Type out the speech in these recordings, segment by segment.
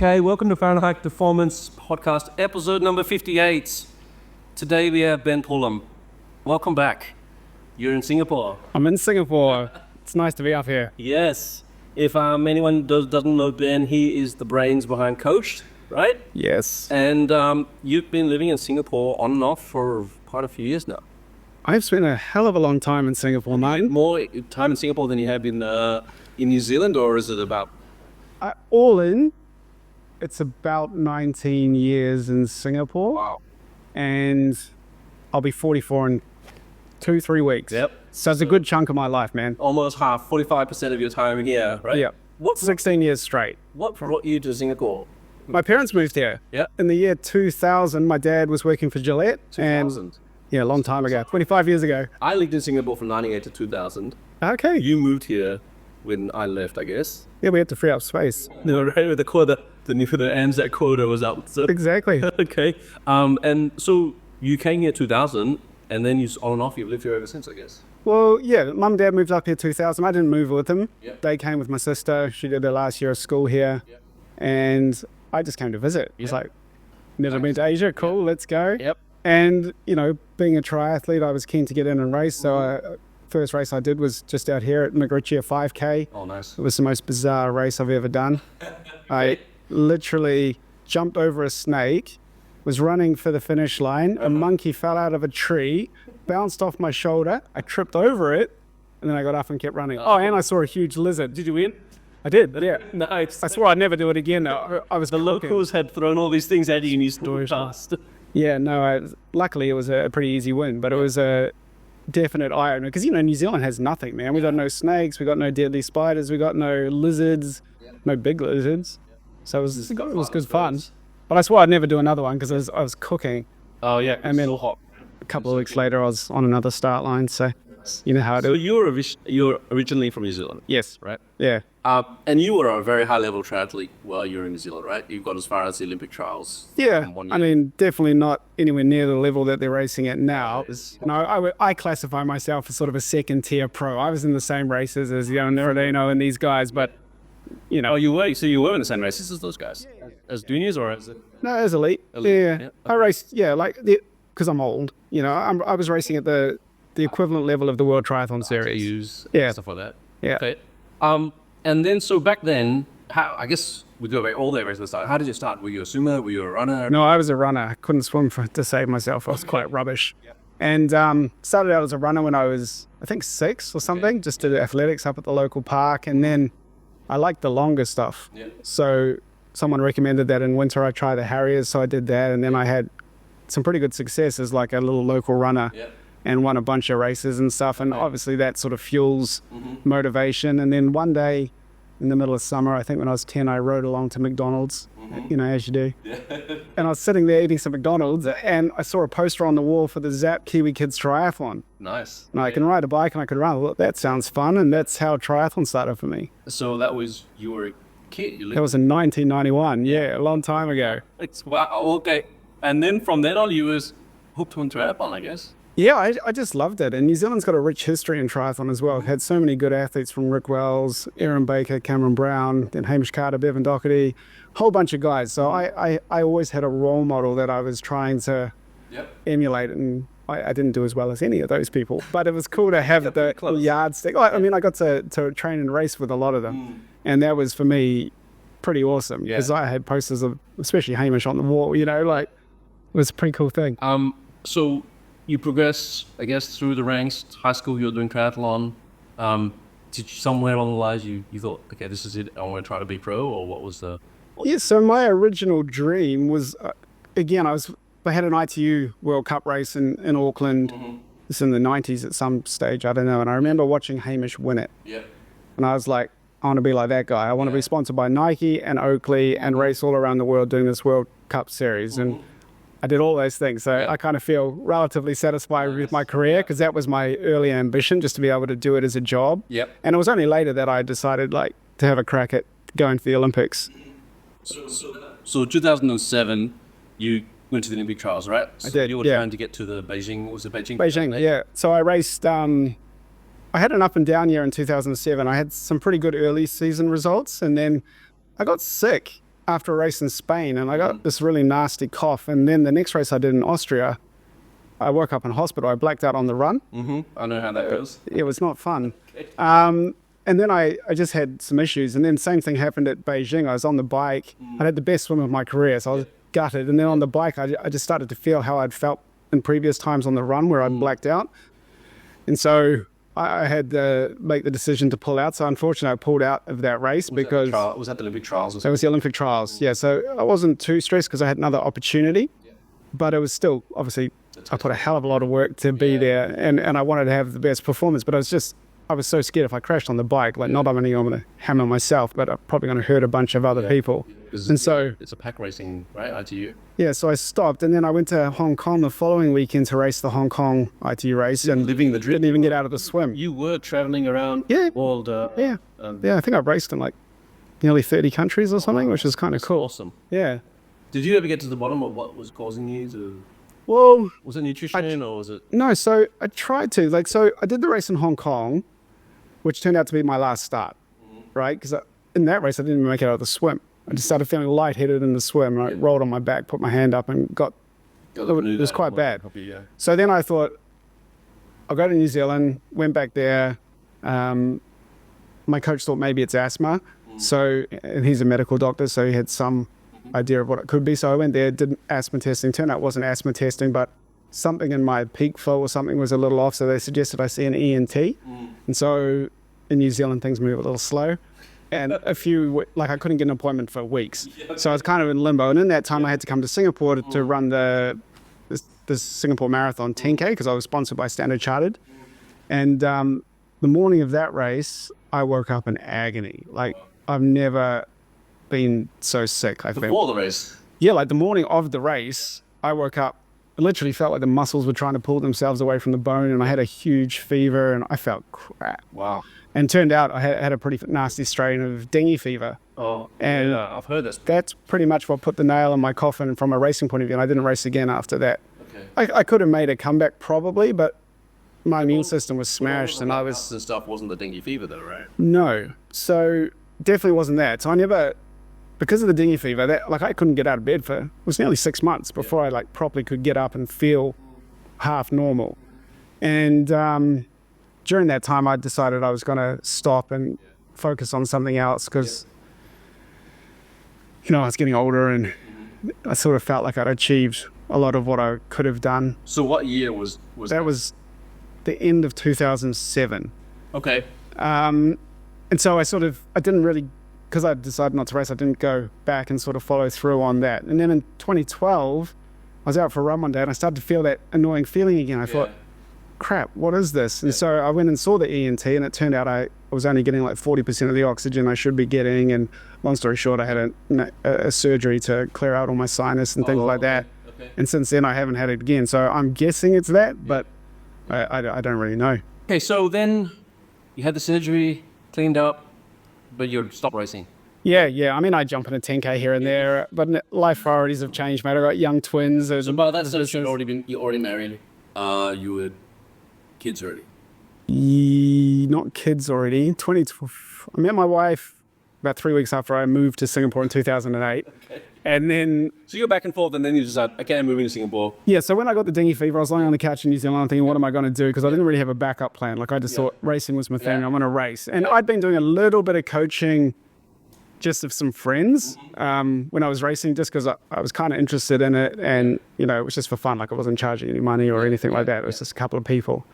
Okay, welcome to Fahrenheit Performance Podcast, episode number 58. Today we have Ben Pulham. Welcome back. You're in Singapore. I'm in Singapore. It's nice to be up here. Yes. If anyone doesn't know Ben, he is the brains behind Coached, right? Yes. And you've been living in Singapore on and off for quite a few years now. I've spent a hell of a long time in Singapore, mate. More time in Singapore than you have in New Zealand, or is it about? All in, it's about 19 years in Singapore. Wow. And I'll be 44 in 2-3 weeks. Yep. So it's a good chunk of my life, man. Almost half, 45% of your time here, right? Yeah. 16 years straight. What brought you to Singapore? My parents moved here. Yeah. In the year 2000, my dad was working for Gillette. 2000? Yeah, a long time ago. 25 years ago. I lived in Singapore from 98 to 2000. Okay. You moved here when I left, I guess. Yeah, we had to free up space. No, right with the quota, the ANZAC quota was out. So. Exactly. Okay. And so you came here 2000, and then you on and off, you've lived here ever since, I guess. Well, yeah, mum and dad moved up here 2000. I didn't move with them. Yep. They came with my sister. She did her last year of school here. Yep. And I just came to visit. He's like, never been to Asia. Cool, let's go. Yep. And, you know, being a triathlete, I was keen to get in and race. So first race I did was just out here at Magrichia 5K. Oh, nice. It was the most bizarre race I've ever done. I literally jumped over a snake, was running for the finish line. A monkey fell out of a tree, bounced off my shoulder. I tripped over it, and then I got up and kept running. Oh, and I saw a huge lizard. Did you win? I did, yeah. Nice. I swore I'd never do it again. I was The locals had thrown all these things at you and you stood fast. Yeah, no, luckily it was a pretty easy win, but it was a definite eye-opener. Because, you know, New Zealand has nothing, man. We got no snakes, we got no deadly spiders, we got no lizards, no big lizards. So it was good fun. But I swore I'd never do another one because I was cooking. Oh, yeah. And then a couple of weeks later, I was on another start line. So you know how it So is. you're originally from New Zealand? Yes. Right? Yeah. And you were a very high-level triathlete while you were in New Zealand, right? You got as far as the Olympic trials. Yeah. in 1 year. I mean, definitely not anywhere near the level that they're racing at now. No, I classify myself as sort of a second-tier pro. I was in the same races as Jan Rodeno and these guys, but, you know. Oh, you were? So you were in the same races as those guys? Yeah. As juniors or as... No, as elite. Yeah. I raced, because I'm old. You know, I was racing at the equivalent level of the World Triathlon Series. Yeah. Stuff like that. Yeah. Okay. And then, so back then, I guess we go back all the way to the start. How did you start? Were you a swimmer? Were you a runner? No, I was a runner. I couldn't swim to save myself. I was quite rubbish. Yeah. And started out as a runner when I was, I think, 6 or something. Just did athletics up at the local park. And then I liked the longer stuff. Yeah. So someone recommended that in winter I try the Harriers. So I did that. And then I had some pretty good success as like a little local runner. Yeah. And won a bunch of races and stuff. And obviously that sort of fuels motivation. And then one day in the middle of summer, I think when I was 10, I rode along to McDonald's, you know, as you do. Yeah. And I was sitting there eating some McDonald's and I saw a poster on the wall for the Zap Kiwi Kids Triathlon. Nice. And I can ride a bike and I could run. Well, that sounds fun. And that's how triathlon started for me. So that was, you were a kid? That was in 1991. Yeah, a long time ago. Wow, okay. And then from then on, you was hooked on triathlon, I guess. Yeah, I just loved it. And New Zealand's got a rich history in triathlon as well. Had so many good athletes from Rick Wells, Aaron Baker, Cameron Brown, then Hamish Carter, Bevan Doherty, whole bunch of guys. So I always had a role model that I was trying to emulate. And I didn't do as well as any of those people. But it was cool to have the yardstick. I mean, I got to train and race with a lot of them. And that was, for me, pretty awesome. Because I had posters of, especially Hamish on the wall, you know, like, it was a pretty cool thing. So you progressed, I guess, through the ranks. High school, you were doing triathlon. Did you, somewhere along the lines, you thought, okay, this is it, I want to try to be pro, or what was the... Yeah, so my original dream was, again, I had an ITU World Cup race in Auckland. This in the 90s at some stage, I don't know. And I remember watching Hamish win it. Yeah. And I was like, I want to be like that guy. I want to be sponsored by Nike and Oakley and race all around the world doing this World Cup series. And I did all those things. So I kind of feel relatively satisfied with my career because that was my early ambition, just to be able to do it as a job. Yep. And it was only later that I decided like to have a crack at going to the Olympics. So 2007, you went to the Olympic trials, right? So I did, you were trying to get to the Beijing, what was it Beijing? Beijing, yeah. So I raced, I had an up and down year in 2007. I had some pretty good early season results and then I got sick after a race in Spain, and I got this really nasty cough. And then the next race I did in Austria, I woke up in hospital. I blacked out on the run. I know how that goes. It was not fun. And then I just had some issues. And then same thing happened at Beijing. I was on the bike. I had the best swim of my career, so I was gutted. And then on the bike, I just started to feel how I'd felt in previous times on the run where I'd blacked out. And so I had to make the decision to pull out. So unfortunately, I pulled out of that race because... Was that the Olympic trials? That was the Olympic trials, yeah. So I wasn't too stressed because I had another opportunity. But it was still, obviously, I put a hell of a lot of work to be there. And I wanted to have the best performance. But I was so scared if I crashed on the bike, like not only I'm going to hammer myself, but I'm probably going to hurt a bunch of other people. And so it's a pack racing, right? ITU. Yeah, so I stopped, and then I went to Hong Kong the following weekend to race the Hong Kong ITU race, and living the dream. Didn't even get out of the swim. You were traveling around Yeah. the world. Yeah, I think I've raced in like nearly 30 countries or something, which is kind of cool. Awesome. Yeah. Did you ever get to the bottom of what was causing you to? Well, Was it nutrition or was it? no. So I tried to so I did the race in Hong Kong, which turned out to be my last start, right? Because in that race I didn't even make it out of the swim. I just started feeling lightheaded in the swim. I rolled on my back, put my hand up, and it was quite bad. So then I thought, I'll go to New Zealand, went back there. My coach thought maybe it's asthma. And he's a medical doctor, so he had some idea of what it could be. So I went there, did asthma testing. Turned out it wasn't asthma testing, but something in my peak flow or something was a little off. So they suggested I see an ENT. And so in New Zealand, things move a little slow. And I couldn't get an appointment for weeks. So I was kind of in limbo. And in that time, I had to come to Singapore to run the Singapore Marathon 10K because I was sponsored by Standard Chartered. And the morning of that race, I woke up in agony. Like, I've never been so sick. Before the race? Yeah, like the morning of the race, I woke up, it literally felt like the muscles were trying to pull themselves away from the bone, and I had a huge fever, and I felt crap. Wow. And turned out I had a pretty nasty strain of dengue fever. Oh, and yeah, I've heard this. That's pretty much what put the nail in my coffin from a racing point of view, and I didn't race again after that. Okay. I could have made a comeback probably, but my immune system was smashed, and I was... The stuff wasn't the dengue fever though, right? No. So definitely wasn't that. So I never... Because of the dengue fever, I couldn't get out of bed it was nearly 6 months before I properly could get up and feel half normal. And during that time, I decided I was going to stop and focus on something else because, I was getting older and I sort of felt like I'd achieved a lot of what I could have done. So what year was that? Was the end of 2007. Okay. And so I didn't really... Because I decided not to race, I didn't go back and sort of follow through on that. And then in 2012, I was out for a run one day and I started to feel that annoying feeling again. I thought, crap, what is this? And so I went and saw the ENT, and it turned out I was only getting like 40% of the oxygen I should be getting. And long story short, I had a surgery to clear out all my sinus and things like that. Okay. And since then, I haven't had it again. So I'm guessing it's that, but I don't really know. Okay, so then you had the surgery, cleaned up, but you stopped racing. Yeah. I mean, I jump in a 10K here and there, but life priorities have changed, mate. I got young twins. So by that stage, you're already married. You were kids already. Not kids already. I met my wife about 3 weeks after I moved to Singapore in 2008. Okay. And then... So you're back and forth, and then you decide, okay, I'm moving to Singapore. Yeah, so when I got the dengue fever, I was lying on the couch in New Zealand thinking, what am I going to do? Because I didn't really have a backup plan. I just thought racing was my thing. I'm going to race. And I'd been doing a little bit of coaching just of some friends when I was racing, just because I was kind of interested in it. And, it was just for fun. I wasn't charging any money or anything like that. It was just a couple of people.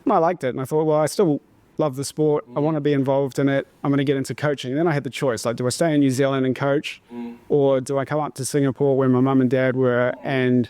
And I liked it. And I thought, well, I still love the sport. I want to be involved in it. I'm going to get into coaching. And then I had the choice. Do I stay in New Zealand and coach? Or do I come up to Singapore where my mum and dad were and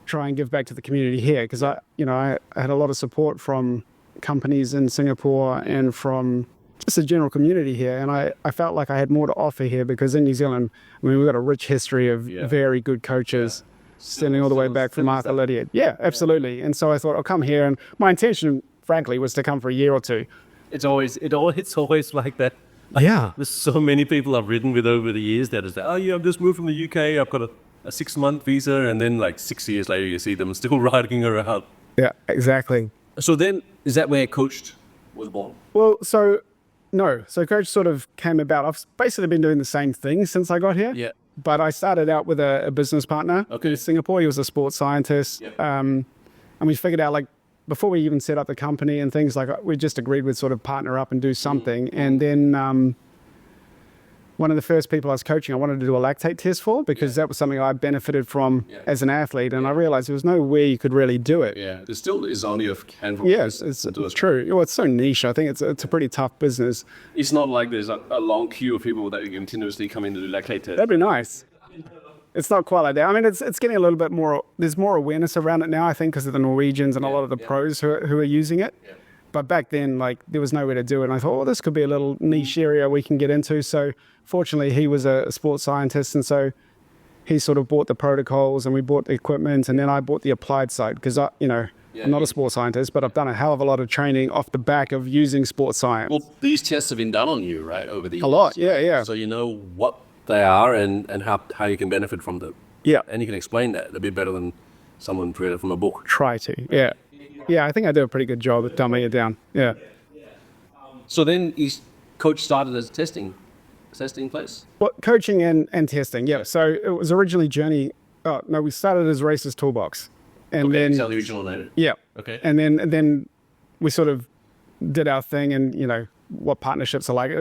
try and give back to the community here? Because I had a lot of support from companies in Singapore and from just the general community here. And I felt like I had more to offer here because in New Zealand, we've got a rich history of very good coaches. Standing all the way back from Arthur Lydiard. Yeah, absolutely. And so I thought I'll come here, and my intention, frankly, was to come for a year or two. It's always like that. Yeah. There's so many people I've ridden with over the years that is like, I've just moved from the UK, I've got a 6-month visa, and then 6 years later you see them still riding around. Yeah, exactly. So then, is that where Coached was born? Well, so No. So Coach sort of came about. I've basically been doing the same thing since I got here. Yeah. But I started out with a business partner in Singapore. He was a sports scientist. Yep. And we figured out, like, before we even set up the company and things, like, we just agreed we'd sort of partner up and do something. And then one of the first people I was coaching, I wanted to do a lactate test for, because that was something I benefited from as an athlete. And I realized there was no way you could really do it. Yeah, there still is only a handful. Yes, it's true. Well, it's so niche. I think it's a pretty tough business. It's not like there's a long queue of people that continuously come in to do lactate tests. That'd be nice. It's not quite like that. I mean, it's getting a little bit more, there's more awareness around it now, I think, because of the Norwegians and a lot of the pros who are using it. Yeah. But back then, like, there was no way to do it. And I thought, well, this could be a little niche area we can get into. So fortunately, he was a sports scientist. And so he sort of bought the protocols and we bought the equipment. And then I bought the applied side because, I'm not a sports scientist, but I've done a hell of a lot of training off the back of using sports science. Well, these tests have been done on you, right, over the years. A lot, yeah. So you know what they are and how you can benefit from them. Yeah. And you can explain that a bit better than someone read it from a book. Try to, yeah. Yeah, I think I do a pretty good job at dumbing it down. Yeah. So then Coach started as a testing place? Well, coaching and testing, yeah. So it was originally Journey. Oh, no, we started as Racers Toolbox. And then the original name. Yeah. Okay. And then we sort of did our thing, and what partnerships are like.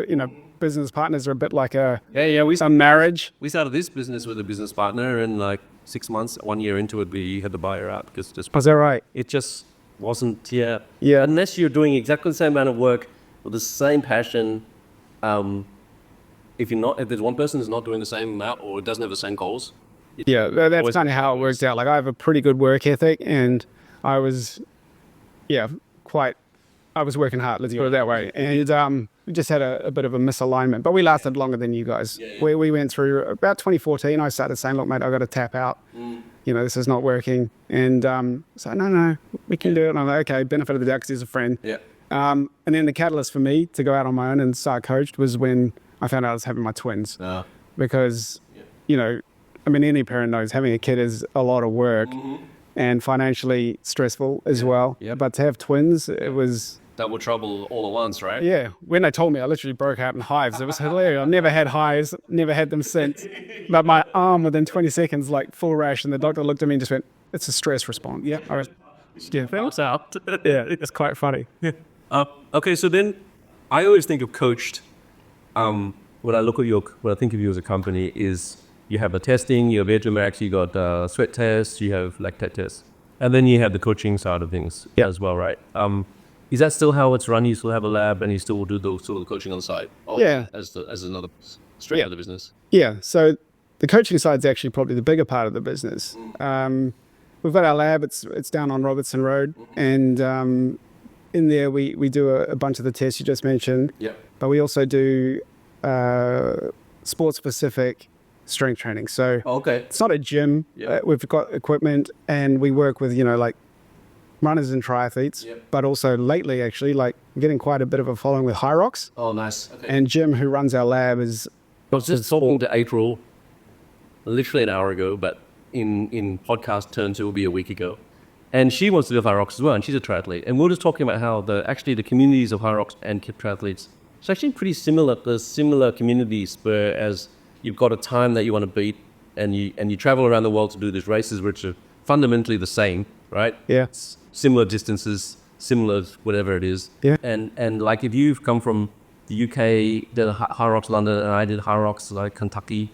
Business partners are a bit like a marriage. We started this business with a business partner, and like 6 months, 1 year into it, we had to buy her out because Was that right? it just wasn't. Yeah. Unless you're doing exactly the same amount of work with the same passion, If there's one person who's not doing the same amount or doesn't have the same goals. Yeah, that's kind of how it worked out. Like, I have a pretty good work ethic, and I was, I was working hard, let's put it that way. And we just had a bit of a misalignment, but we lasted longer than you guys. We went through about 2014. I started saying, look, mate, I've got to tap out. This is not working. And so, no, we can do it. And I'm like, okay, benefit of the doubt because he's a friend. Yeah. And then the catalyst for me to go out on my own and start coached was when I found out I was having my twins. Because, any parent knows having a kid is a lot of work and financially stressful as well. Yeah. But to have twins, it was... Double trouble all at once, right? Yeah. When they told me, I literally broke out in hives. It was hilarious. I've never had hives, never had them since. But my arm within 20 seconds, like full rash, and the doctor looked at me and just went, it's a stress response. Yeah. I was, Thanks out. yeah, it's quite funny. Yeah. okay, so then I always think of Coached. When I think of you as a company is you have a testing, you have Edgermax, you got sweat tests, you have lactate tests, and then you have the coaching side of things as well, right? Is that still how it's run? You still have a lab, and you still do those sort of The coaching on the side. As another straight of the business. Yeah. So the coaching side is actually probably the bigger part of the business. We've got our lab. It's down on Robertson Road, and in there we do a bunch of the tests you just mentioned. Yeah. But we also do sports-specific strength training. So it's not a gym. Yeah. We've got equipment, and we work with like runners and triathletes. Yep. But also lately, actually, like getting quite a bit of a following with High Rocks. Oh, nice. Okay. And Jim, who runs our lab, is... I was just talking to April literally an hour ago, but in podcast terms, it will be a week ago. And she wants to do High Rocks as well, and she's a triathlete. And we we're just talking about how the communities of High Rocks and triathletes, it's actually pretty similar. There's similar communities, whereas you've got a time that you want to beat, and you travel around the world to do these races, which are fundamentally the same, right? Yeah. It's similar distances, similar whatever it is. Yeah. And like if you've come from the UK, did High Rocks London, and I did High Rocks like Kentucky,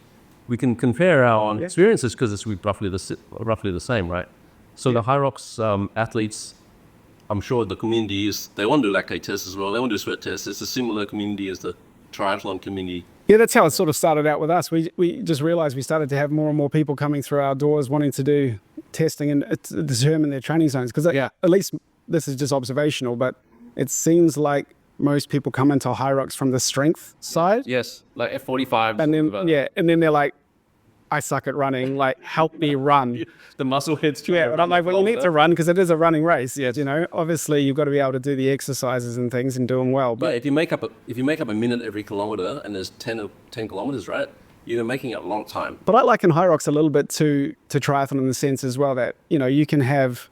we can compare our experiences because it's roughly the same, right? So the High Rocks athletes, I'm sure the community they want to do lactate tests as well. They want to do sweat tests. It's a similar community as the triathlon community. Yeah, that's how it sort of started out with us. We just realized we started to have more and more people coming through our doors wanting to do testing and determine their training zones. Because at least this is just observational, but it seems like most people come into High Rocks from the strength side. Yes, like F45. And then they're like, I suck at running, like, help me run. The muscle heads. Yeah, but I'm like, well, you need to run because it is a running race. Yeah, obviously you've got to be able to do the exercises and things and do them well. But if you make up a minute every kilometer and there's 10 kilometers, right? You're making it a long time. But I liken High Rocks a little bit to triathlon in the sense as well that, you can have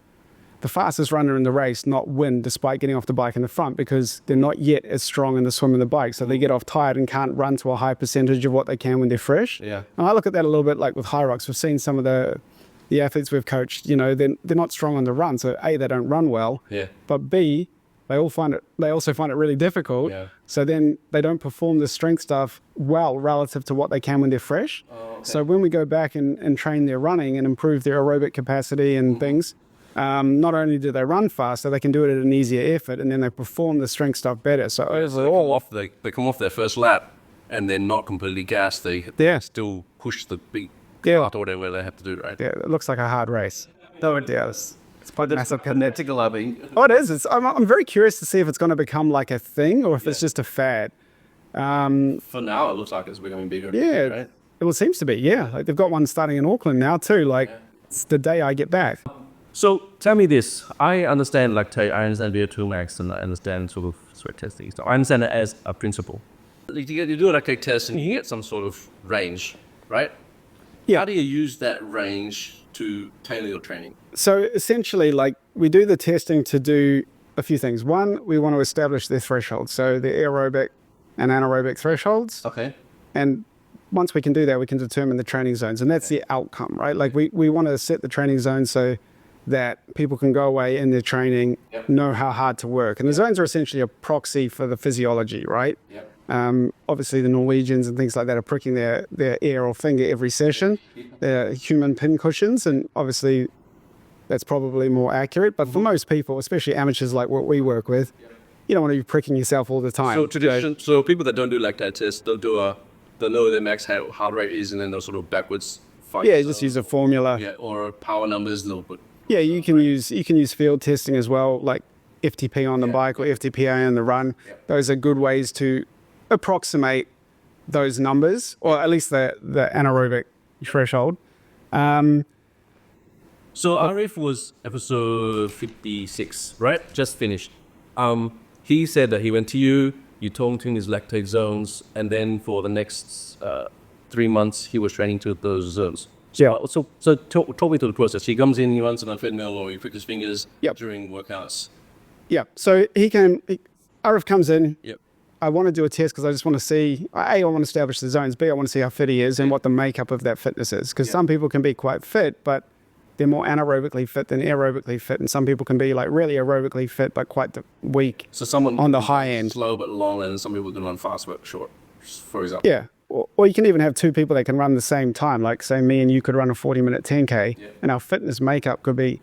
the fastest runner in the race not win despite getting off the bike in the front because they're not yet as strong in the swim and the bike. So they get off tired and can't run to a high percentage of what they can when they're fresh. Yeah. And I look at that a little bit like with high rocks. We've seen some of the athletes we've coached, they're not strong on the run. So A, they don't run well. Yeah. But B, they also find it really difficult. Yeah. So then they don't perform the strength stuff well relative to what they can when they're fresh. Oh, okay. So when we go back and train their running and improve their aerobic capacity and things, not only do they run faster, they can do it at an easier effort, and then they perform the strength stuff better. So They come off their first lap and they're not completely gassed. They still push the beat part or whatever they have to do, right? yeah, it looks like a hard race. No, it does. It's quite massive. Kinetical, I mean. Oh, it is. I'm very curious to see if it's going to become like a thing or if it's just a fad. For now, it looks like it's becoming bigger. Yeah, Right? it seems to be. Yeah, like they've got one starting in Auckland now too. Like it's the day I get back. So tell me this. I understand lactate, I understand VO2 max, and I understand sort of sweat testing. So I understand it as a principle. You do a lactate test and you get some sort of range, right? Yeah. How do you use that range to tailor your training? So essentially, like we do the testing to do a few things. One, we want to establish their thresholds, so the aerobic and anaerobic thresholds. Okay. And once we can do that, we can determine the training zones, and that's the outcome, right? Like we want to set the training zones so that people can go away in their training, know how hard to work. And the zones are essentially a proxy for the physiology, right? Yep. Obviously, the Norwegians and things like that are pricking their ear or finger every session. They're human pin cushions, and obviously that's probably more accurate. But for most people, especially amateurs like what we work with, you don't want to be pricking yourself all the time. So people that don't do lactate tests, they'll know their max heart rate is, and then they'll sort of backwards find. Yeah, just use a formula. Yeah, or power numbers, they'll put. Yeah, you can use field testing as well, like FTP on the bike or FTPA on the run. Yeah. Those are good ways to approximate those numbers, or at least the anaerobic threshold. So Arif was episode 56, right? Just finished. He said that he went to you told him his lactate zones, and then for the next 3 months he was training to those zones. Yeah. So talk me through the process. He comes in, he runs on a treadmill, or he pricks his fingers during workouts. Yeah. So Arif comes in. Yep. I want to do a test because I just want to see, A, I want to establish the zones, B, I want to see how fit he is and what the makeup of that fitness is. Because some people can be quite fit, but they're more anaerobically fit than aerobically fit. And some people can be like really aerobically fit, but quite weak. So someone on the high end. Slow but long, and some people can run fast but short, for example. Yeah. Or you can even have two people that can run the same time. Like say me and you could run a 40-minute 10K and our fitness makeup could be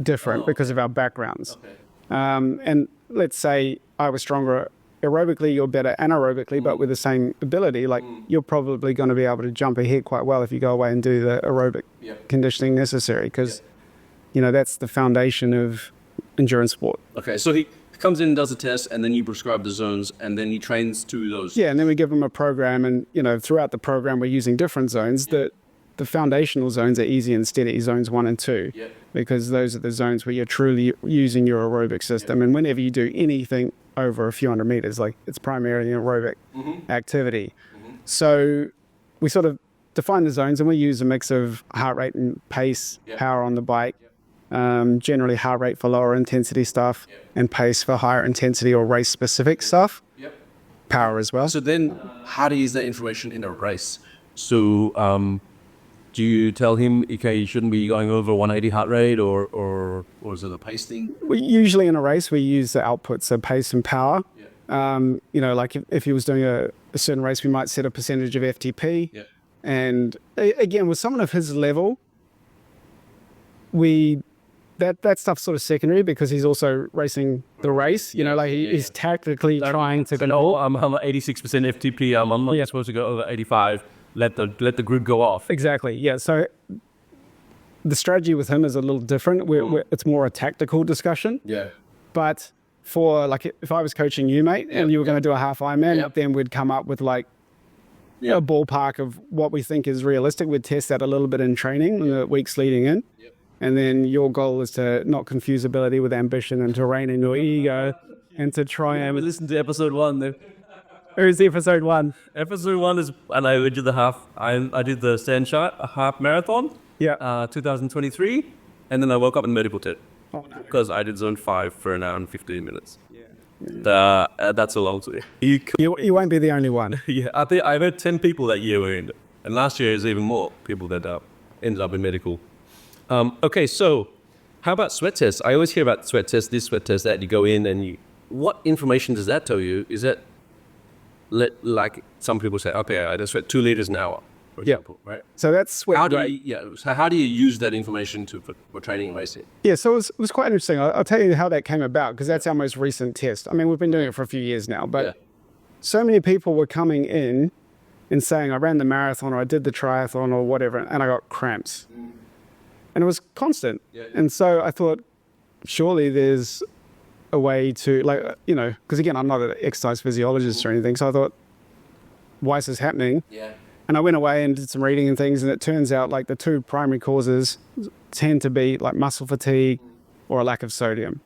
different because of our backgrounds. Okay. And let's say I was stronger aerobically, you're better anaerobically, but with the same ability, like you're probably going to be able to jump ahead quite well if you go away and do the aerobic conditioning necessary, because that's the foundation of endurance sport. Okay, so he comes in and does a test, and then you prescribe the zones, and then he trains to those. Yeah, and then we give them a program, and throughout the program we're using different zones. The foundational zones are easy and steady, zones 1 and 2, because those are the zones where you're truly using your aerobic system. And whenever you do anything over a few hundred meters, like it's primarily an aerobic activity. So we sort of define the zones, and we use a mix of heart rate and pace, power on the bike, generally heart rate for lower intensity stuff, and pace for higher intensity or race specific stuff, power as well. So then how do you use that information in a race? So do you tell him, okay, you shouldn't be going over 180 heart rate, or is it a pace thing? Usually in a race, we use the outputs, so pace and power. Like if he was doing a certain race, we might set a percentage of FTP. And again, with someone of his level, that stuff's sort of secondary because he's also racing the race. He's tactically trying to. I'm at 86% FTP. I'm not supposed to go over 85. Let the group go off. Exactly. Yeah. So the strategy with him is a little different. It's more a tactical discussion. Yeah. But for if I was coaching you, mate, and you were going to do a half Ironman, then we'd come up with a ballpark of what we think is realistic. We'd test that a little bit in training in the weeks leading in. And then your goal is to not confuse ability with ambition and to rein in your ego and to try and listen to episode 1 though. Who's episode 1? Episode 1 is, and I did the half. I did the stand shot, a half marathon. 2023, and then I woke up in medical tent. because I did zone 5 for an hour and 15 minutes. That's a long time. You won't be the only one. Yeah, I think I've had 10 people that year were in it. And last year is even more people that ended up in medical. Okay, so how about sweat tests? I always hear about sweat tests, this sweat test, that you go in and what information does that tell you? Is that like some people say, okay, I just sweat 2 liters an hour, for example, right? So that's sweat rate. So how do you use that information for training and racing? Yeah, so it was quite interesting. I'll tell you how that came about, because that's our most recent test. I mean, we've been doing it for a few years now, but so many people were coming in and saying, I ran the marathon or I did the triathlon or whatever, and I got cramps. And it was constant. And so I thought, surely there's a way to, because again, I'm not an exercise physiologist or anything, so I thought, why is this happening? And I went away and did some reading and things, and it turns out like the 2 primary causes tend to be like muscle fatigue or a lack of sodium.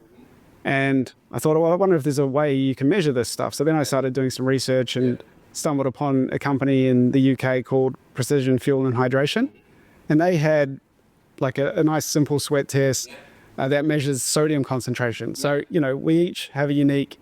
And I thought, well, I wonder if there's a way you can measure this stuff. So then I started doing some research and stumbled upon a company in the UK called Precision Fuel and Hydration. And they had like a nice simple sweat test that measures sodium concentration. So, we each have a unique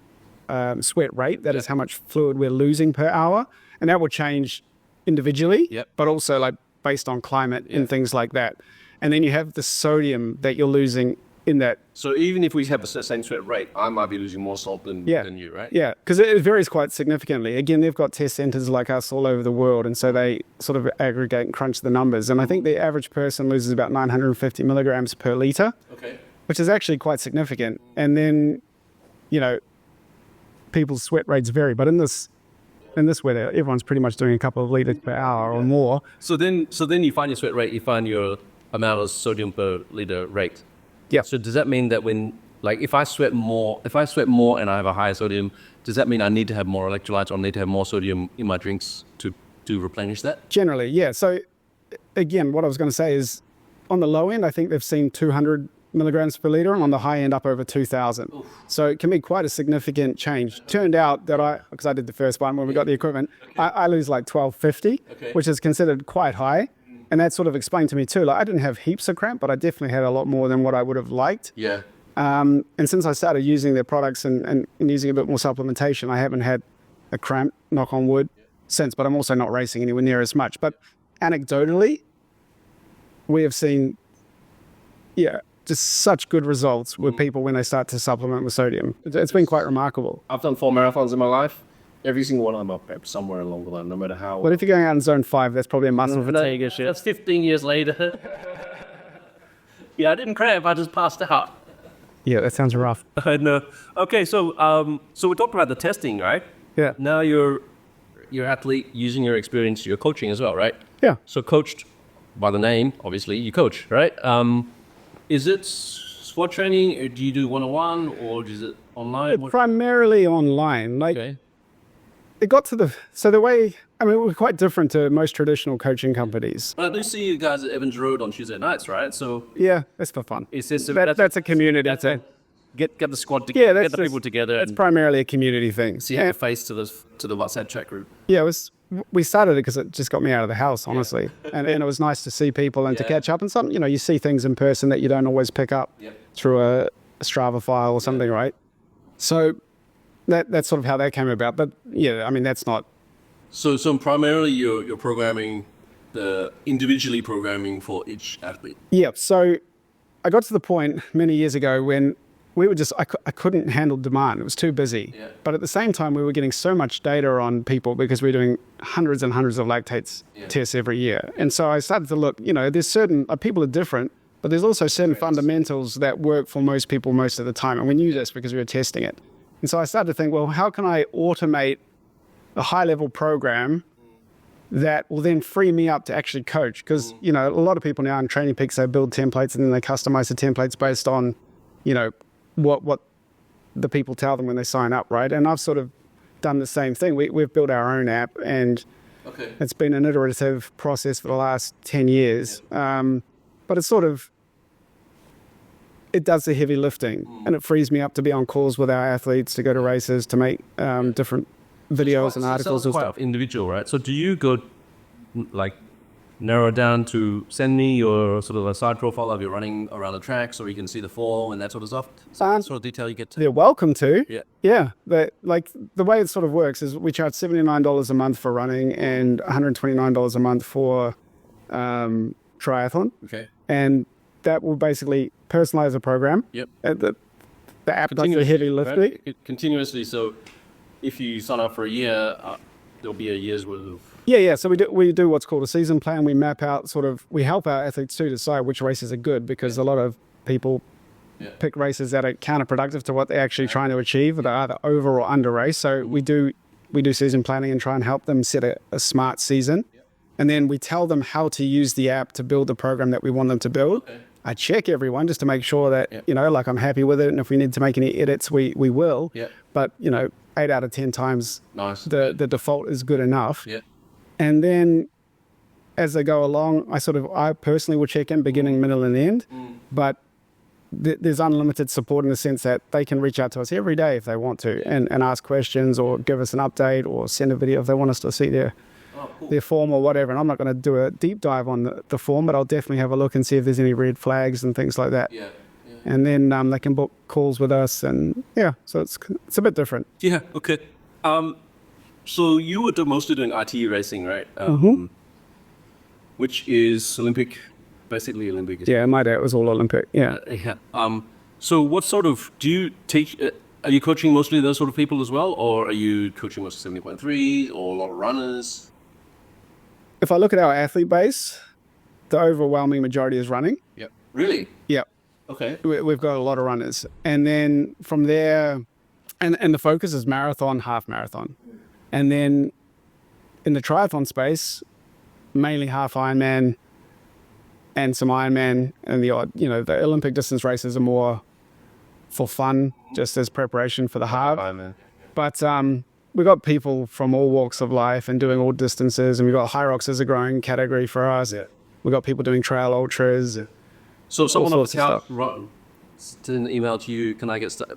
sweat rate. That is how much fluid we're losing per hour. And that will change individually, but also like based on climate and things like that. And then you have the sodium that you're losing in that. So even if we have the same sweat rate, I might be losing more salt than you, right? Yeah, because it varies quite significantly. Again, they've got test centers like us all over the world, and so they sort of aggregate and crunch the numbers. And I think the average person loses about 950 milligrams per liter, which is actually quite significant. And then, people's sweat rates vary, but in this weather, everyone's pretty much doing a couple of liters per hour or more. So then you find your sweat rate, you find your amount of sodium per liter rate. Yeah. So does that mean that if I sweat more and I have a higher sodium, does that mean I need to have more electrolytes or need to have more sodium in my drinks to replenish that? Generally, yeah. So again, what I was going to say is on the low end, I think they've seen 200 milligrams per liter, and on the high end up over 2,000. So it can be quite a significant change. Turned out that because I did the first one when we got the equipment, I lose like 1250, which is considered quite high. And that sort of explained to me too, like I didn't have heaps of cramp, but I definitely had a lot more than what I would have liked. And since I started using their products and using a bit more supplementation, I haven't had a cramp, knock on wood, since, but I'm also not racing anywhere near as much. But anecdotally, we have seen, just such good results with people when they start to supplement with sodium. It's been quite remarkable. I've done 4 marathons in my life. Every single one of them up somewhere along the line, no matter how. But if you're going out in zone 5, that's probably a muscle fatigue issue. That's 15 years later. I didn't cramp, I just passed out. Yeah, that sounds rough. I know. Okay, so we talked about the testing, right? Yeah. Now you're athlete using your experience, you're coaching as well, right? Yeah. So coached by the name, obviously, you coach, right? Is it squad training, or do you do one-on-one, or is it online? Primarily online. It got to the way, we're quite different to most traditional coaching companies. But I do see you guys at Evans Road on Tuesday nights, right? So yeah, that's for fun. It's just that's a community. Get the squad together, get the people together. It's primarily a community thing. See your face to the WhatsApp chat group. Yeah, we started it because it just got me out of the house, honestly. And it was nice to see people and to catch up. And some, you see things in person that you don't always pick up through a Strava file or something, right? So that's sort of how that came about. But that's not. So primarily you're programming, individually programming for each athlete. Yeah. So I got to the point many years ago when we were I couldn't handle demand. It was too busy. But at the same time, we were getting so much data on people because we're doing hundreds and hundreds of lactates tests every year. And so I started to look, there's certain, people are different, but there's also certain fundamentals that work for most people most of the time. And we knew this because we were testing it. And so I started to think, well, how can I automate a high-level program that will then free me up to actually coach? Because, a lot of people now in Training Peaks, they build templates and then they customize the templates based on, what the people tell them when they sign up, right? And I've sort of done the same thing. We've built our own app, and it's been an iterative process for the last 10 years. But it's sort of, it does the heavy lifting, and it frees me up to be on calls with our athletes, to go to races, to make different videos and articles and stuff. Individual, right? So do you go, narrow down to send me your sort of a side profile of you running around the track so we can see the form and that sort of stuff? Sort of detail you get to. They're welcome to. Yeah. Yeah. Like the way it sort of works is we charge $79 a month for running and $129 a month for triathlon. Okay. And that will basically personalize the program. Yep. The app does the heavy lifting. Right? Continuously. So if you sign up for a year, there'll be a year's worth of. Yeah. So we do what's called a season plan. We map out we help our athletes to decide which races are good, because a lot of people pick races that are counterproductive to what they're actually trying to achieve. They're either over or under race. So we do season planning and try and help them set a smart season. And then we tell them how to use the app to build the program that we want them to build. Okay. I check everyone just to make sure that, like I'm happy with it. And if we need to make any edits, we will. Yeah. But, 8 out of 10 times the default is good enough. Yeah. And then as they go along, I personally will check in beginning, middle, and end. But there's unlimited support in the sense that they can reach out to us every day if they want to and ask questions or give us an update or send a video if they want us to see their form or whatever. And I'm not going to do a deep dive on the form, but I'll definitely have a look and see if there's any red flags and things like that. Yeah. And then they can book calls with us, and so it's a bit different. Yeah. Okay. So you were mostly doing RT racing, right? Which is Olympic, basically Olympic. Yeah, my day it was all Olympic. Yeah. So what sort of do you teach? Are you coaching mostly those sort of people as well, or are you coaching mostly 70.3 or a lot of runners? If I look at our athlete base, the overwhelming majority is running. Yep. Really? Yep. Okay. We've got a lot of runners. And then from there, and the focus is marathon, half marathon. And then in the triathlon space, mainly half Ironman and some Ironman, and the odd, the Olympic distance races are more for fun, just as preparation for the half. Ironman. But we've got people from all walks of life and doing all distances, and we've got High Rocks as a growing category for us. Yeah. We've got people doing trail ultras. So if someone sent an email to you,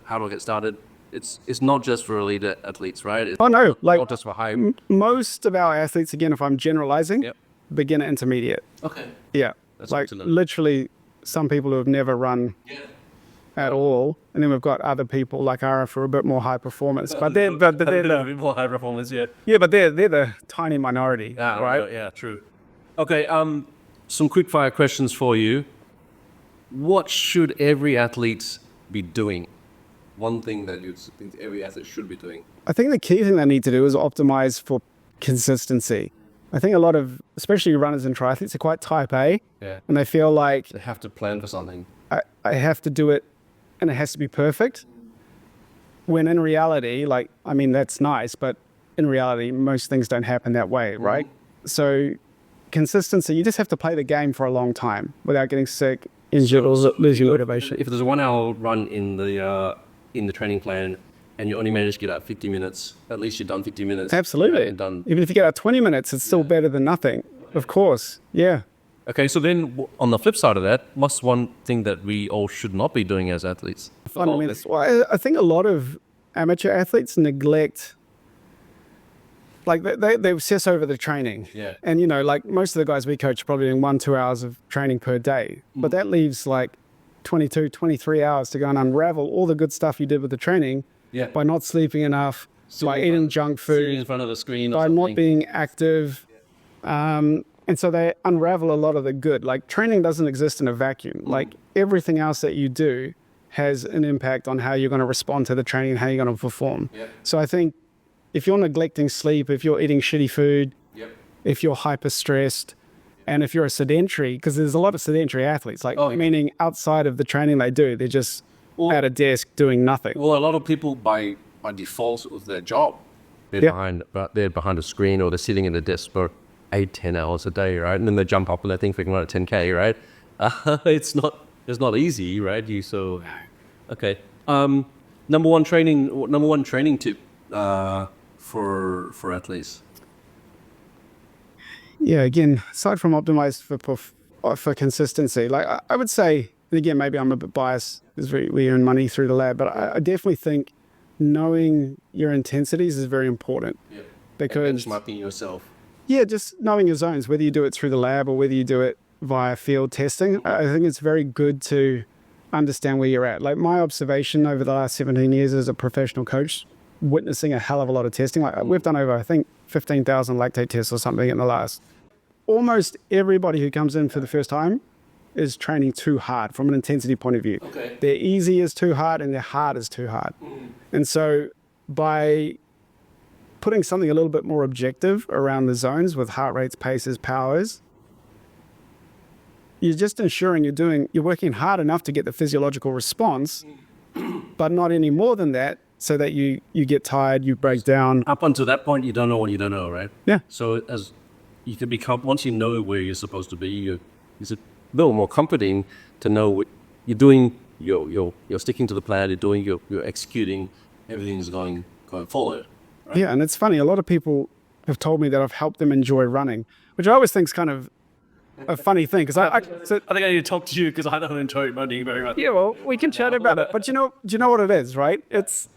how do I get started? It's not just for elite athletes, right? It's not just for high. Most of our athletes, again, if I'm generalizing, beginner, intermediate. Okay. Yeah. That's like excellent. Literally some people who have never run at all. And then we've got other people like Ara for a bit more high performance. But they're a bit more high performance, Yeah, but they're the tiny minority, right? Yeah, true. Okay, some quick fire questions for you. What should every athlete be doing? One thing that you think every athlete should be doing? I think the key thing they need to do is optimize for consistency. I think a lot of, especially runners and triathletes, are quite type A. Yeah. And they feel like They have to plan for something. I have to do it and it has to be perfect. When in reality, that's nice, but in reality, most things don't happen that way, right? So consistency, you just have to play the game for a long time without getting sick, injured, or losing motivation. If there's a 1 hour run in the training plan and you only manage to get out 50 minutes, at least you've done 50 minutes. Absolutely. And done. Even if you get out 20 minutes, it's still better than nothing. Of course. Yeah. Okay, so then on the flip side of that, what's one thing that we all should not be doing as athletes? Fundamentals. Well, I think a lot of amateur athletes neglect, they obsess over the training. Yeah. And, most of the guys we coach are probably doing 1-2 hours of training per day. But that leaves 22, 23 hours to go and unravel all the good stuff you did with the training by not sleeping enough, by eating junk Sitting in food, front of the screen by not being active. And so they unravel a lot of the good. Training doesn't exist in a vacuum. Everything else that you do has an impact on how you're going to respond to the training and how you're going to perform. Yep. So I think if you're neglecting sleep, if you're eating shitty food, if you're hyper stressed, and if you're a sedentary, because there's a lot of sedentary athletes, meaning outside of the training they do, they're just at a desk doing nothing. Well, a lot of people by default with their job, they're behind a screen or they're sitting in a desk for 8-10 hours a day, right? And then they jump up and they think they can run a 10K, right? It's not easy, right? Okay. Number one training tip for athletes. Yeah, again, aside from optimized for consistency, I would say, and again, maybe I'm a bit biased because we earn money through the lab, but I definitely think knowing your intensities is very important. Yeah. Because benchmarking yourself. Yeah, just knowing your zones, whether you do it through the lab or whether you do it via field testing. I think it's very good to understand where you're at. Like my observation over the last 17 years as a professional coach, witnessing a hell of a lot of testing. Like we've done over, I think, 15,000 lactate tests or something in the last. Almost everybody who comes in for the first time is training too hard from an intensity point of view. Okay. Their easy is too hard and their hard is too hard. And so by putting something a little bit more objective around the zones with heart rates, paces, powers, you're just ensuring you're working hard enough to get the physiological response, but not any more than that, so that you get tired, you break down. Up until that point, you don't know what you don't know, right? Yeah. So as you can become, once you know where you're supposed to be, it's a little more comforting to know what you're doing. You're sticking to the plan. You're executing. Everything's going forward. Right? Yeah, and it's funny. A lot of people have told me that I've helped them enjoy running, which I always think is kind of a funny thing because I think I need to talk to you because I don't enjoy running very much. yeah, well, we can chat about it. But do you know what it is, right? It's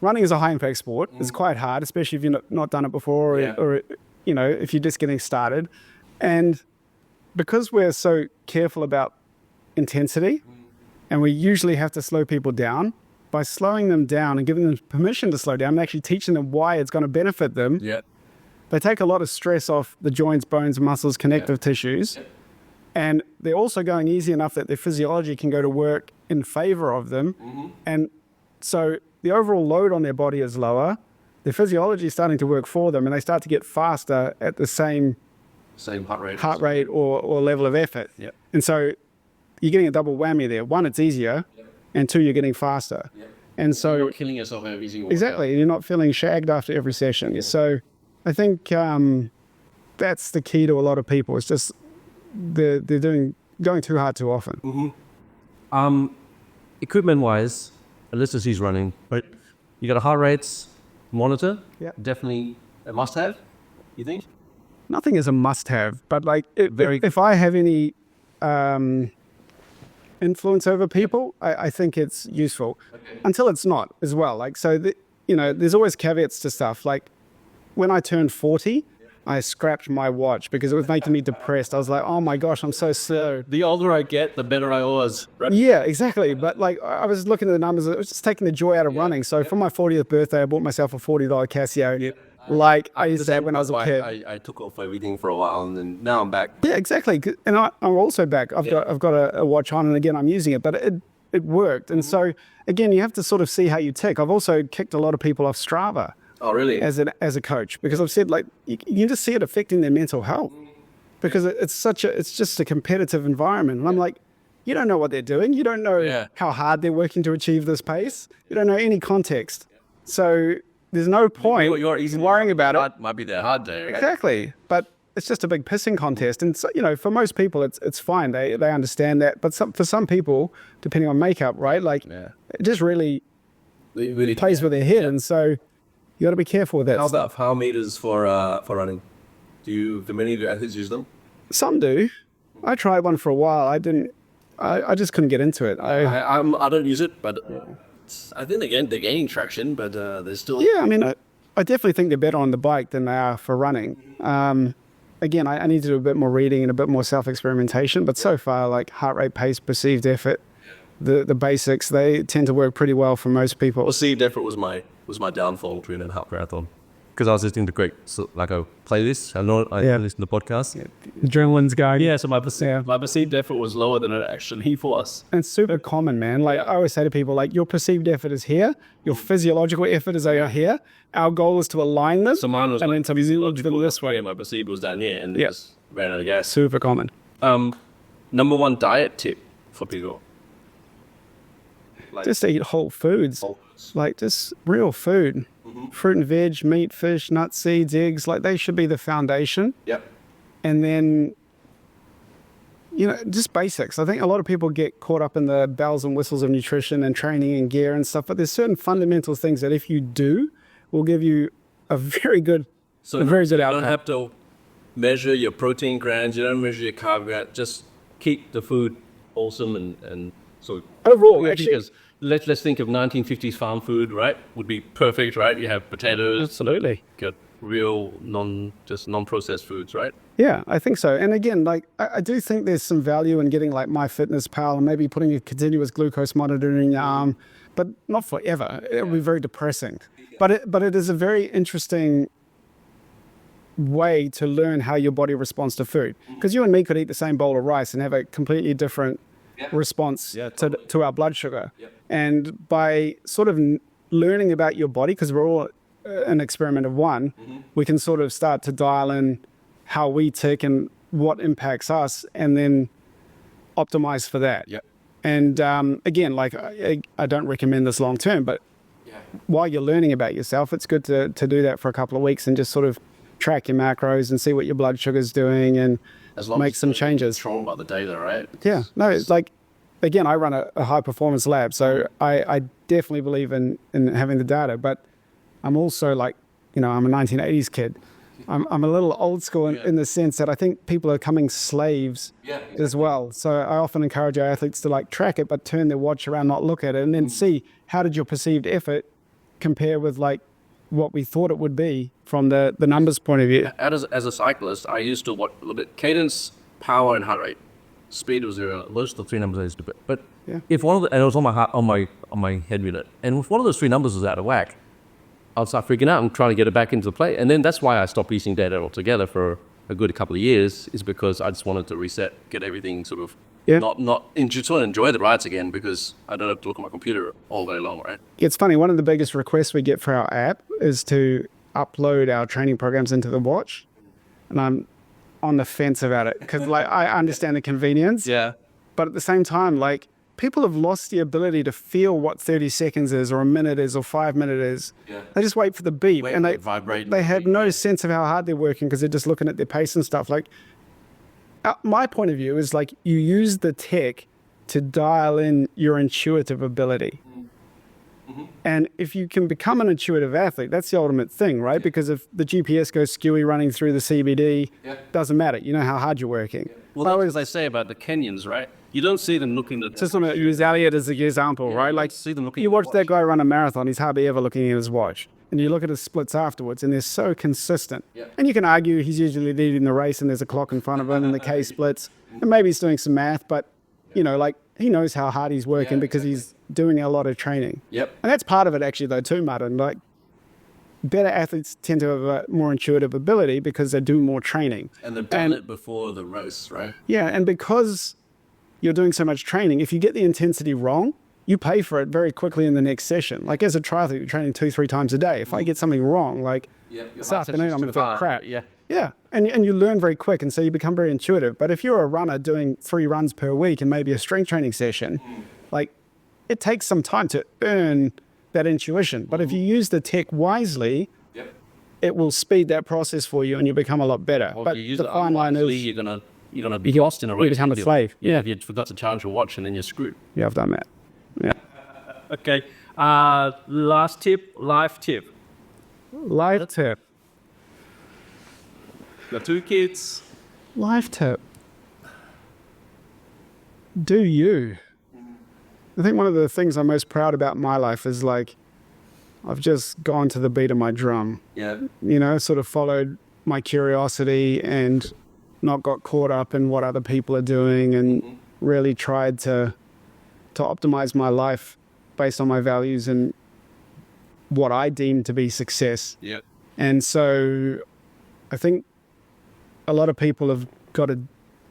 running is a high impact sport. It's quite hard, especially if you've not done it before, or if you're just getting started. And because we're so careful about intensity, and we usually have to slow people down, by slowing them down and giving them permission to slow down and actually teaching them why it's going to benefit them, they take a lot of stress off the joints, bones, muscles, connective tissues. And they're also going easy enough that their physiology can go to work in favor of them. And so the overall load on their body is lower. Their physiology is starting to work for them, and they start to get faster at the same heart rate or level of effort. Yep. And so you're getting a double whammy there. One, it's easier, and two, you're getting faster. And so you're killing yourself over easy work. exactly, you're not feeling shagged after every session. So I think that's the key to a lot of people. It's just they're going too hard too often. Equipment-wise, unless he's running, but you got a heart rates monitor. Yeah. Definitely a must-have. You think? Nothing is a must-have, but like if I have any influence over people, I think it's useful. Until it's not as well. Like so, there's always caveats to stuff. Like when I turned 40, I scrapped my watch because it was making me depressed. I was like, oh my gosh, I'm so slow. The older I get, the better I was. Right? Yeah, exactly. But like I was looking at the numbers, it was just taking the joy out of running. So for my 40th birthday, I bought myself a $40 Casio. Like I used to have when I was a kid. I took off everything for a while, and then now I'm back. Yeah, exactly. And I'm also back. I've got a watch on, and again, I'm using it, but it worked. And so again, you have to sort of see how you tick. I've also kicked a lot of people off Strava. Oh, really? As a coach, because I've said like you can just see it affecting their mental health, because it's just a competitive environment, and I'm like, you don't know what they're doing, you don't know how hard they're working to achieve this pace, you don't know any context, so there's no point worrying about it. Might be their hard day. Right? Exactly, but it's just a big pissing contest, and so, for most people it's fine. They understand that, but for some people, depending on makeup, right, like it just really plays with their head, and so. You got to be careful with that. How about power meters for running? Do many of your athletes use them? Some do. I tried one for a while. I just couldn't get into it. I don't use it, but I think they're gaining traction, but they're still. Yeah, I mean, I definitely think they're better on the bike than they are for running. Again, I need to do a bit more reading and a bit more self-experimentation, but so far, like heart rate, pace, perceived effort, the basics, they tend to work pretty well for most people. Perceived effort was my downfall during that half marathon, because I was listening to great a playlist. I listened to podcasts. Yeah. Adrenaline's going. Yeah, so my perceived effort was lower than it actually was. And it's super common, man. Like I always say to people, like your perceived effort is here, your physiological effort is over here. Our goal is to align them. So mine was and then some physiological this way. My perceived was down here, and just ran out of gas. Super common. Number one diet tip for people. Just eat whole foods. Like just real food. Fruit and veg, meat, fish, nuts, seeds, eggs, like they should be the foundation. Yep. And then, just basics. I think a lot of people get caught up in the bells and whistles of nutrition and training and gear and stuff, but there's certain fundamental things that if you do, will give you a very good outcome. You don't have to measure your protein grams, you don't measure your carb grams, just keep the food wholesome and so overall, actually, let's think of 1950s farm food, right? Would be perfect, right? You have potatoes. Absolutely. Good. real just non-processed foods, right? Yeah, I think so. And again, like I do think there's some value in getting like MyFitnessPal and maybe putting a continuous glucose monitor in your arm, but not forever. It would be very depressing. But it is a very interesting way to learn how your body responds to food. Because you and me could eat the same bowl of rice and have a completely different response to our blood sugar. And by sort of learning about your body, because we're all an experiment of one, we can sort of start to dial in how we tick and what impacts us, and then optimize for that. And again, like I don't recommend this long term, but while you're learning about yourself, it's good to do that for a couple of weeks and just sort of track your macros and see what your blood sugar's doing and make some changes. Control about the data, right? Yeah, no, it's like, again, I run a high performance lab, so I definitely believe in having the data, but I'm also like, I'm a 1980s kid. I'm a little old school in the sense that I think people are becoming slaves as well. So I often encourage our athletes to like track it, but turn their watch around, not look at it, and then see how did your perceived effort compare with like what we thought it would be from the numbers point of view. As a cyclist, I used to watch a little bit cadence, power, and heart rate. Speed was zero. Those are the three numbers I used to put. But if one of and it was on my heart, on my head unit, and if one of those three numbers was out of whack, I'll start freaking out and trying to get it back into the play. And then that's why I stopped using data altogether for a good couple of years, is because I just wanted to reset, get everything sort of just want to enjoy the rides again, because I don't have to look at my computer all day long, right? It's funny, one of the biggest requests we get for our app is to upload our training programs into the watch. And I'm on the fence about it because like I understand the convenience. But at the same time, like people have lost the ability to feel what 30 seconds is or a minute is or 5 minutes is. They just wait for the beep and they have no sense of how hard they're working because they're just looking at their pace and stuff. Like my point of view is like you use the tech to dial in your intuitive ability. And if you can become an intuitive athlete, that's the ultimate thing, right? Because if the GPS goes skewy running through the CBD, doesn't matter. You know how hard you're working. Well, that's what they say about the Kenyans, right? You don't see them looking at... Just want to use Elliot as an example, right? Like, see them looking you watch that guy run a marathon, he's hardly ever looking at his watch. And you look at his splits afterwards, and they're so consistent. And you can argue he's usually leading the race, and there's a clock in front of him, and the K splits. And maybe he's doing some math, but, like, he knows how hard he's working because he's doing a lot of training. And that's part of it, actually, though, too, Martin. Like, better athletes tend to have a more intuitive ability because they do more training. And they've done it before the race, right? Yeah, and because you're doing so much training, if you get the intensity wrong, you pay for it very quickly in the next session. Like as a triathlete, you're training 2-3 times a day. If I get something wrong, like this afternoon, I'm going to feel crap. And you learn very quick, and so you become very intuitive. But if you're a runner doing 3 runs per week and maybe a strength training session, like it takes some time to earn that intuition. But if you use the tech wisely, it will speed that process for you, and you become a lot better. Well, but you use the fine line is you're gonna be lost in a race. You become a slave. If you forgot to charge your watch, and then you're screwed. Yeah, I've done that. Yeah. Okay. Last tip, life tip. Life tip. Got 2 kids. Life tip. Do you? I think one of the things I'm most proud about in my life is like, I've just gone to the beat of my drum. Sort of followed my curiosity and not got caught up in what other people are doing, and really tried to optimize my life based on my values and what I deem to be success. And so I think a lot of people have got to...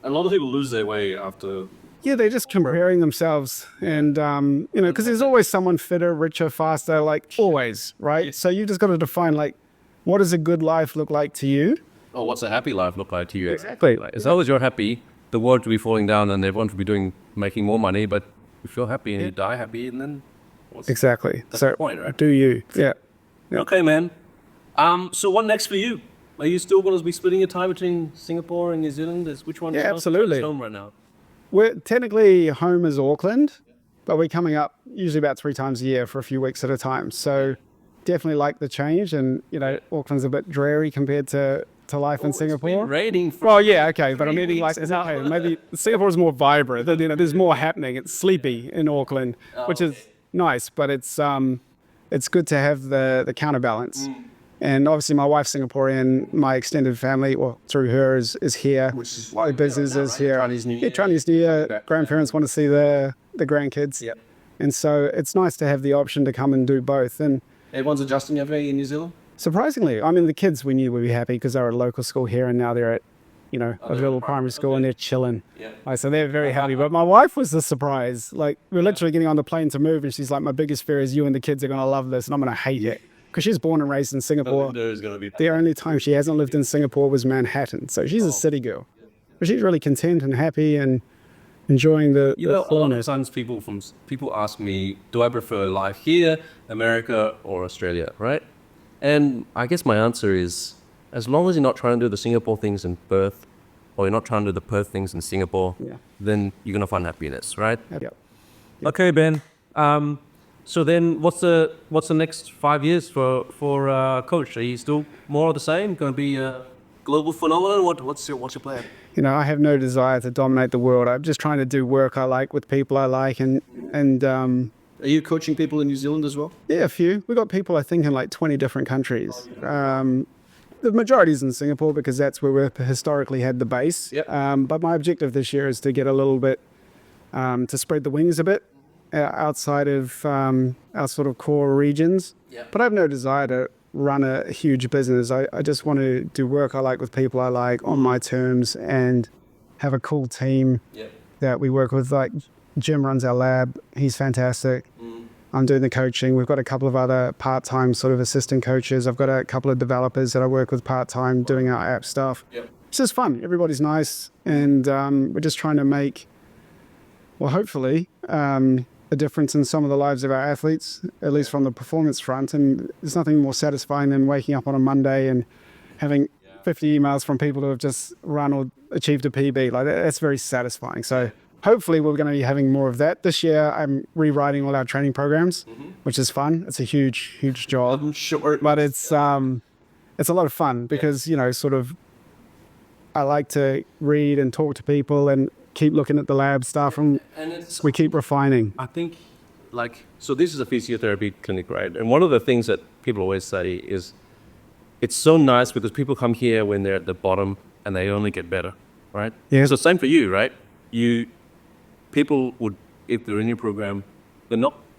A lot of people lose their way after... Yeah, they're just comparing themselves and, because there's always someone fitter, richer, faster, like always, right? So you just got to define, like, what does a good life look like to you? Or what's a happy life look like to you? Exactly. Like, as long as you're happy, the world will be falling down and everyone will be making more money, but you feel happy and you die happy, and then... Exactly. That's so the point, right? Do you? Yeah. Okay, man. So what next for you? Are you still going to be splitting your time between Singapore and New Zealand? Which one? Yeah, absolutely. Home right now? We're technically home is Auckland, but we're coming up usually about 3 times a year for a few weeks at a time. So definitely like the change, and Auckland's a bit dreary compared to life in Singapore. It's been raining for okay, but I'm meaning like maybe Singapore is more vibrant. There's more happening. It's sleepy in Auckland, which is nice, but it's good to have the counterbalance. And obviously my wife's Singaporean, my extended family, well, through her is here. Which is My business is here. Chinese New Year. Yeah, Chinese New Year. Grandparents want to see the grandkids. Yep. And so it's nice to have the option to come and do both. And Everyone's adjusting everything in New Zealand? surprisingly, I mean, the kids we knew would be happy because they were at a local school here and now they're at, a little primary school and they're chilling. Yeah. Like, so they're very happy. But my wife was the surprise. Like, we're literally getting on the plane to move and she's like, my biggest fear is you and the kids are going to love this and I'm going to hate it. Because she's born and raised in Singapore. There's going to be... The only time she hasn't lived in Singapore was Manhattan. So she's a city girl. But she's really content and happy and enjoying the A lot fullness. of times people ask me, do I prefer life here, America, or Australia, right? And I guess my answer is, as long as you're not trying to do the Singapore things in Perth, or you're not trying to do the Perth things in Singapore, then you're going to find happiness, right? Yep. Okay, Ben. So then, what's the next 5 years for Coach? Are you still more of the same? Going to be a global phenomenon? What's your plan? I have no desire to dominate the world. I'm just trying to do work I like with people I like and Are you coaching people in New Zealand as well? yeah, a few. We've got people, I think, in like 20 different countries. The majority is in Singapore because that's where we've historically had the base. Yep. But my objective this year is to get a little bit, to spread the wings a bit outside of our sort of core regions. Yep. But I have no desire to run a huge business. I just want to do work I like with people I like on my terms and have a cool team that we work with. Like Jim runs our lab. He's fantastic. I'm doing the coaching. We've got a couple of other part-time sort of assistant coaches. I've got a couple of developers that I work with part-time doing our app stuff. It's just fun. Everybody's nice. And we're just trying to make, well, hopefully, a difference in some of the lives of our athletes, at least from the performance front. And there's nothing more satisfying than waking up on a Monday and having 50 emails from people who have just run or achieved a PB. Like that's very satisfying. So hopefully we're going to be having more of that. This year I'm rewriting all our training programs, which is fun. It's a huge, huge job. I'm sure. But it's a lot of fun because, sort of I like to read and talk to people and keep looking at the lab stuff and we keep refining. I think, so this is a physiotherapy clinic, right? And one of the things that people always say is, it's so nice because people come here when they're at the bottom and they only get better, right? Yeah. So same for you, right? People would, if they're in your program,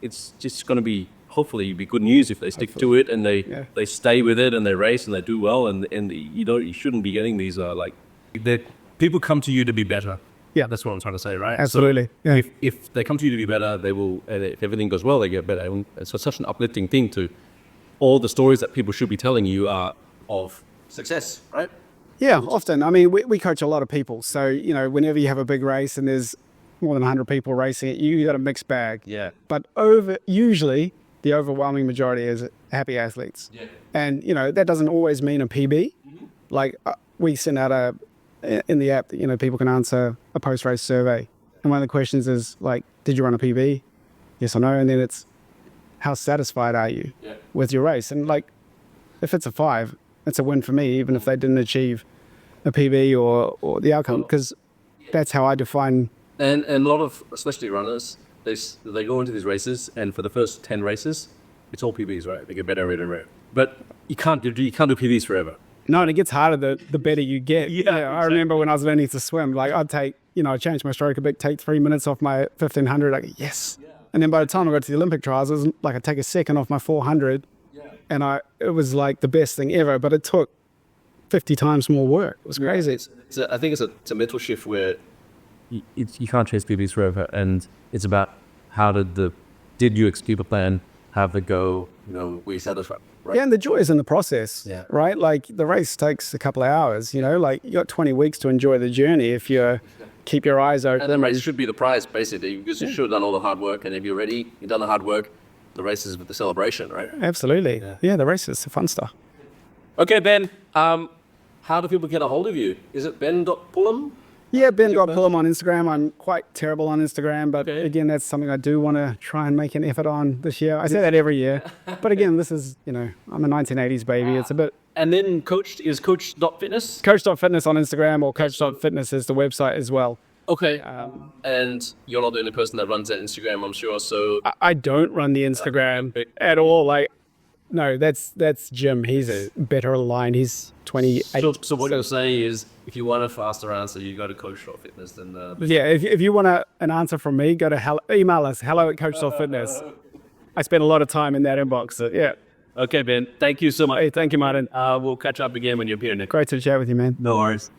it's just going to be, hopefully, be good news if they stick to it and they stay with it and they race and they do well and you shouldn't be getting these, People come to you to be better. Yeah. That's what I'm trying to say, right? Absolutely. So if they come to you to be better, they will, and if everything goes well, they get better. And it's such an uplifting thing to all the stories that people should be telling you are of success, right? Yeah, often. I mean, we coach a lot of people. So, whenever you have a big race and there's more than 100 people racing it, you got a mixed bag. Yeah. But usually the overwhelming majority is happy athletes. Yeah. And, that doesn't always mean a PB. Like we send out in the app that, people can answer a post-race survey. And one of the questions is like, did you run a PB? Yes or no? And then it's, how satisfied are you with your race? And like, if it's a 5, it's a win for me, even if they didn't achieve a PB or the outcome, because that's how I define. And a lot of, especially runners, they go into these races, and for the first 10 races, it's all PBs, right? They get better and better. But you can't do PBs forever. No, and it gets harder the better you get. Yeah, exactly. I remember when I was learning to swim, like I'd take, I changed my stroke a bit, take 3 minutes off my 1500, I go, yes. Yeah. And then by the time I got to the Olympic trials, it was like I'd take a second off my 400, and it was like the best thing ever, but it took 50 times more work. It was crazy. I think it's a mental shift where you can't chase PBs forever, and it's about did you execute a plan, have it go, were you satisfied? Right. Yeah, and the joy is in the process, right? Like the race takes a couple of hours, like you got 20 weeks to enjoy the journey if you keep your eyes open. And the race should be the prize, basically, because you should have done all the hard work, and if you're ready, you've done the hard work, the race is with the celebration, right? Absolutely. Yeah, the race is the fun stuff. Okay, Ben, how do people get a hold of you? Is it ben.pulham? Yeah, Ben.Pulham on Instagram. I'm quite terrible on Instagram, but again, that's something I do want to try and make an effort on this year. I say that every year. But again, this is, I'm a 1980s baby. It's a bit... And then coach.fitness? Coach.fitness on Instagram, or coach.fitness is the website as well. Okay. And you're not the only person that runs that Instagram, I'm sure, so... I don't run the Instagram at all. Like, No, that's Jim. He's a better aligned. He's 28. So what you're saying is, if you want a faster answer, you go to Coach Fitness. Then Yeah, if you want an answer from me, go to email us, hello@coach.fitness. I spent a lot of time in that inbox. So yeah. Okay, Ben. Thank you so much. Hey, thank you, Martin. We'll catch up again when you're here next. Great to chat with you, man. No worries.